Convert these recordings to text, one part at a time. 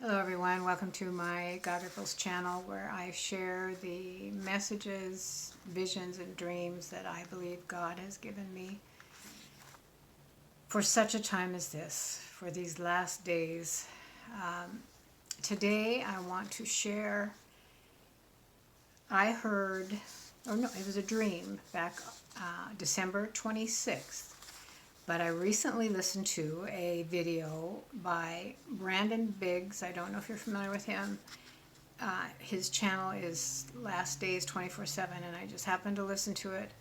Hello everyone, welcome to my God Ripples channel where I share the messages, visions, and dreams that I believe God has given me for such a time as this, for these last days. Today I want to share, I heard, or no, it was a dream back December 26th. But I recently listened to a video by Brandon Biggs. I don't know if you're familiar with him. His channel is Last Days 24/7, and I just happened to listen to it.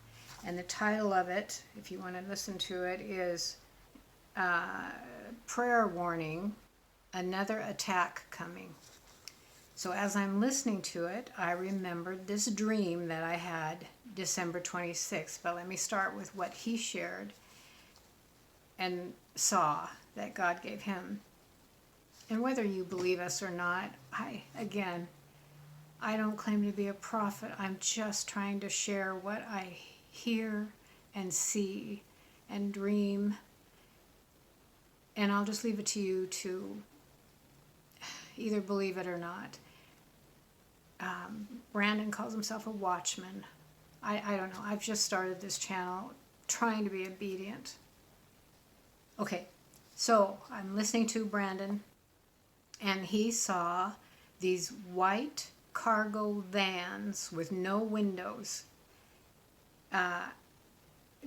And the title of it, if you want to listen to it, is Prayer Warning, Another Attack Coming. So as I'm listening to it, I remembered this dream that I had December 26th. But let me start with what he shared and saw that God gave him. And whether you believe us or not, I don't claim to be a prophet. I'm just trying to share what I hear and see and dream. And I'll just leave it to you to either believe it or not. Brandon calls himself a watchman. I don't know. I've just started this channel trying to be obedient. Okay, so I'm listening to Brandon, and he saw these white cargo vans with no windows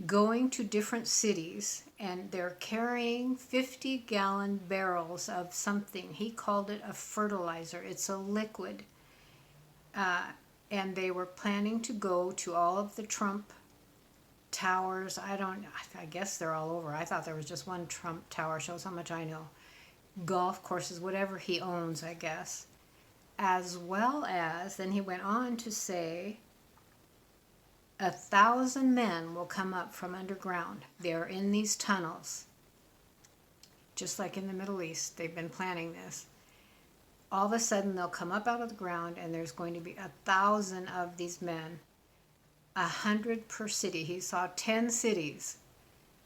going to different cities, and they're carrying 50-gallon barrels of something. He called it a fertilizer. It's a liquid. And they were planning to go to all of the Trump towers. I guess they're all over. I thought there was just one Trump tower. Shows how much I know. Golf courses, whatever he owns, I guess. As well as, then he went on to say, 1,000 men will come up from underground. They're in these tunnels. Just like in the Middle East, they've been planning this. All of a sudden, they'll come up out of the ground, and there's going to be 1,000 of these men. 100 per city. He saw 10 cities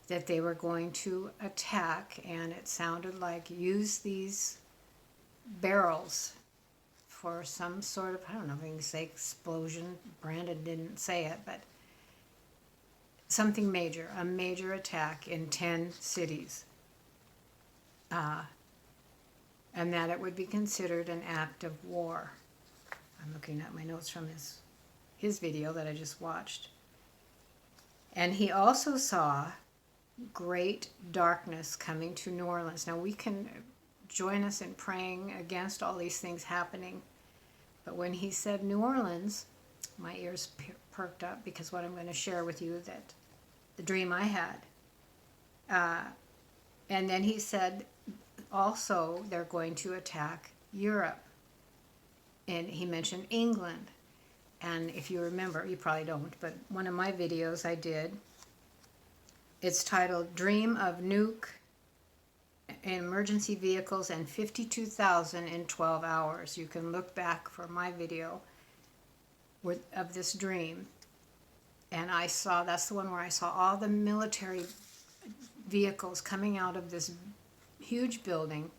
that they were going to attack, and it sounded like use these barrels for some sort of, I don't know if you can say explosion. Brandon didn't say it, but something major, a major attack in 10 cities. And that it would be considered an act of war. I'm looking at my notes from his video that I just watched. And he also saw great darkness coming to New Orleans. Now we can join us in praying against all these things happening. But when he said New Orleans, my ears perked up, because what I'm going to share with you, that the dream I had. And then he said also they're going to attack Europe. And he mentioned England. And if you remember, you probably don't, but one of my videos I did, it's titled Dream of Nuke Emergency Vehicles and 52,000 in 12 hours. You can look back for my video of this dream. And I saw, that's the one where I saw all the military vehicles coming out of this huge building.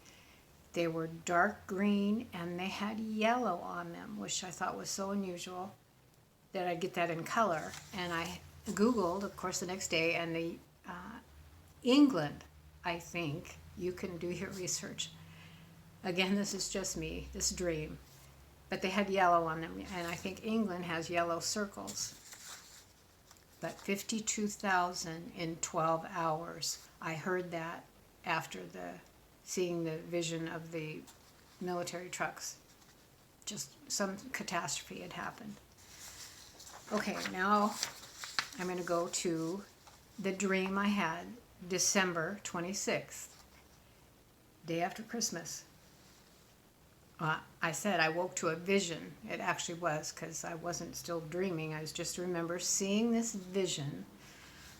They were dark green, and they had yellow on them, which I thought was so unusual that I'd get that in color. And I Googled, of course, the next day, and the England, I think, you can do your research. Again, this is just me, this dream. But they had yellow on them, and I think England has yellow circles. But 52,000 in 12 hours. I heard that after seeing the vision of the military trucks. Just some catastrophe had happened. Okay, now I'm going to go to the dream I had December 26th, day after Christmas. I said I woke to a vision. It actually was, because I wasn't still dreaming. I just remember seeing this vision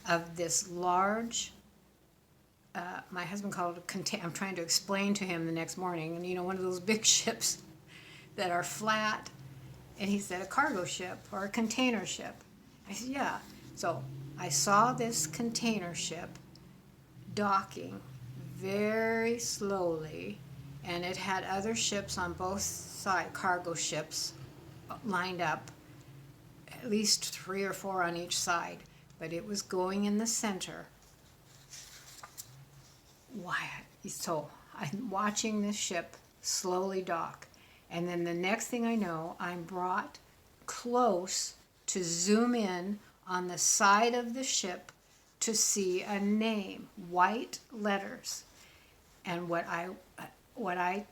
of this large, my husband called it a container. I'm trying to explain to him the next morning, and you know, one of those big ships that are flat, and he said a cargo ship or a container ship. I said, yeah. So I saw this container ship docking very slowly and it had other ships on both sides, cargo ships lined up, at least 3 or 4 on each side, but it was going in the center. Why? So I'm watching this ship slowly dock, and then the next thing I know, I'm brought close to zoom in on the side of the ship to see a name, white letters. And what I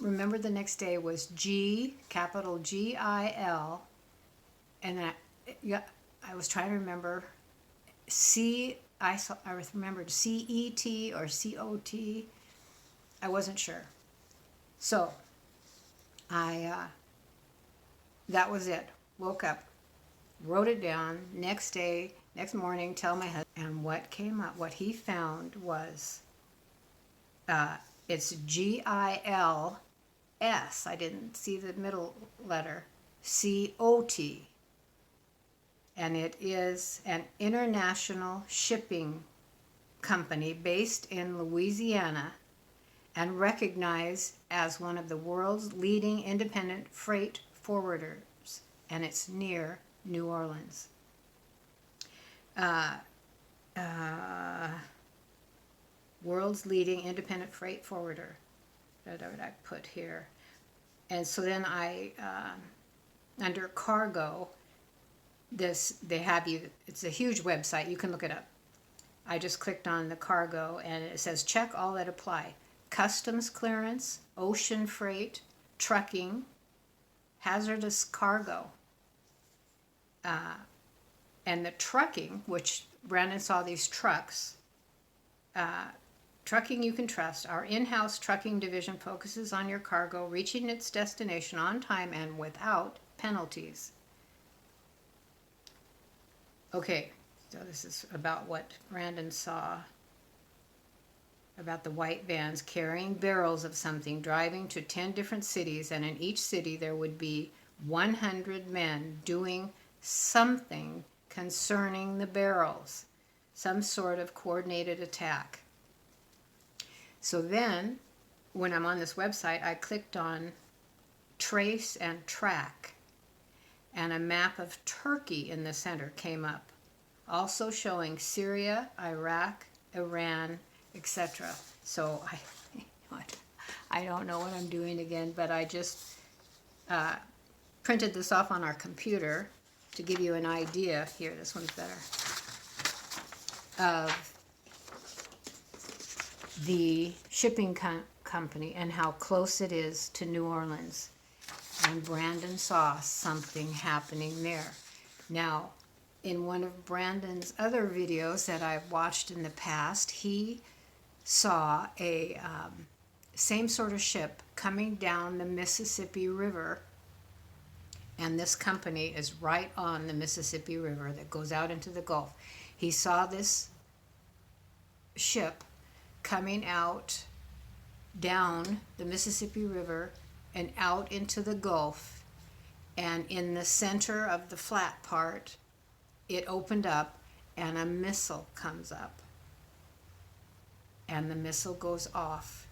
remembered the next day was capital GIL, and I was trying to remember I remembered CET or COT. I wasn't sure. So that was it. Woke up, wrote it down. Next morning, tell my husband. And what came up, what he found was, it's GILS. I didn't see the middle letter. COT. And it is an international shipping company based in Louisiana and recognized as one of the world's leading independent freight forwarders. And it's near New Orleans. World's leading independent freight forwarder. What would I put here? And so then under cargo, it's a huge website. You can look it up. I just clicked on the cargo, and it says check all that apply. Customs clearance, ocean freight, trucking, hazardous cargo. And the trucking, which Brandon saw these trucks, trucking you can trust. Our in-house trucking division focuses on your cargo reaching its destination on time and without penalties. Okay, so this is about what Brandon saw about the white vans carrying barrels of something, driving to 10 different cities, and in each city there would be 100 men doing something concerning the barrels, some sort of coordinated attack. So then, when I'm on this website, I clicked on Trace and Track, and a map of Turkey in the center came up, also showing Syria, Iraq, Iran, etc. So I don't know what I'm doing again, but I just printed this off on our computer to give you an idea. Here, this one's better. Of the shipping company and how close it is to New Orleans. And Brandon saw something happening there. Now, in one of Brandon's other videos that I've watched in the past, he saw a same sort of ship coming down the Mississippi River. And this company is right on the Mississippi River that goes out into the Gulf. He saw this ship coming out down the Mississippi River and out into the Gulf, and in the center of the flat part, it opened up and a missile comes up, and the missile goes off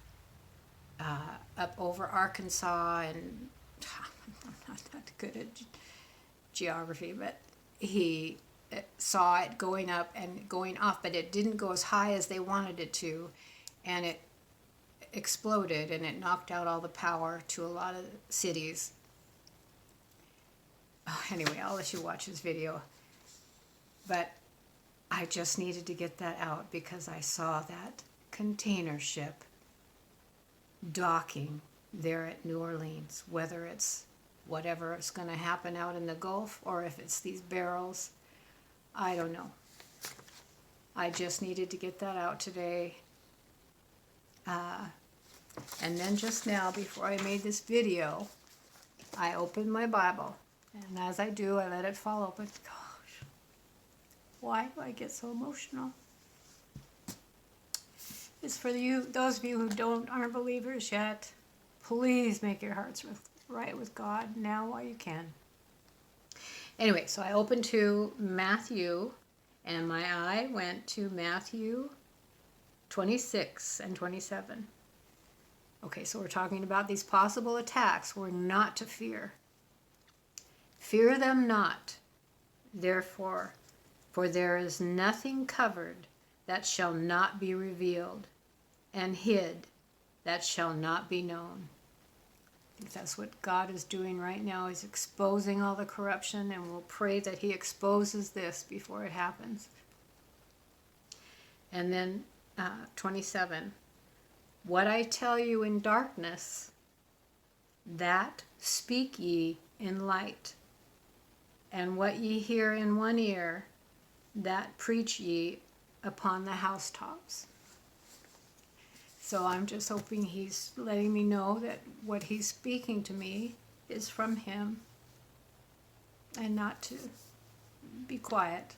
up over Arkansas, and I'm not that good at geography, but he saw it going up and going off, but it didn't go as high as they wanted it to, and it exploded, and it knocked out all the power to a lot of cities. Oh, anyway, I'll let you watch this video. But I just needed to get that out because I saw that container ship docking there at New Orleans, whether it's whatever is going to happen out in the Gulf or if it's these barrels, I don't know. I just needed to get that out today. And then just now, before I made this video, I opened my Bible. And as I do, I let it fall open. Gosh, why do I get so emotional? It's for those of you who aren't believers yet. Please make your hearts right with God now while you can. Anyway, so I opened to Matthew, and my eye went to Matthew 26 and 27. Okay, so we're talking about these possible attacks. We're not to fear. Fear them not, therefore, for there is nothing covered that shall not be revealed, and hid that shall not be known. I think that's what God is doing right now. He's exposing all the corruption, and we'll pray that he exposes this before it happens. And then 27. What I tell you in darkness, that speak ye in light. And what ye hear in one ear, that preach ye upon the housetops. So I'm just hoping he's letting me know that what he's speaking to me is from him, and not to be quiet,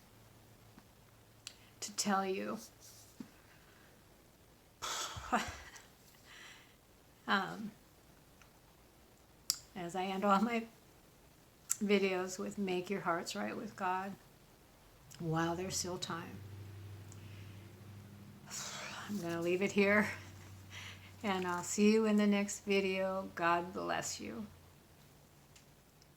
to tell you. As I end all my videos with make your hearts right with God while there's still time. I'm going to leave it here, and I'll see you in the next video. God bless you.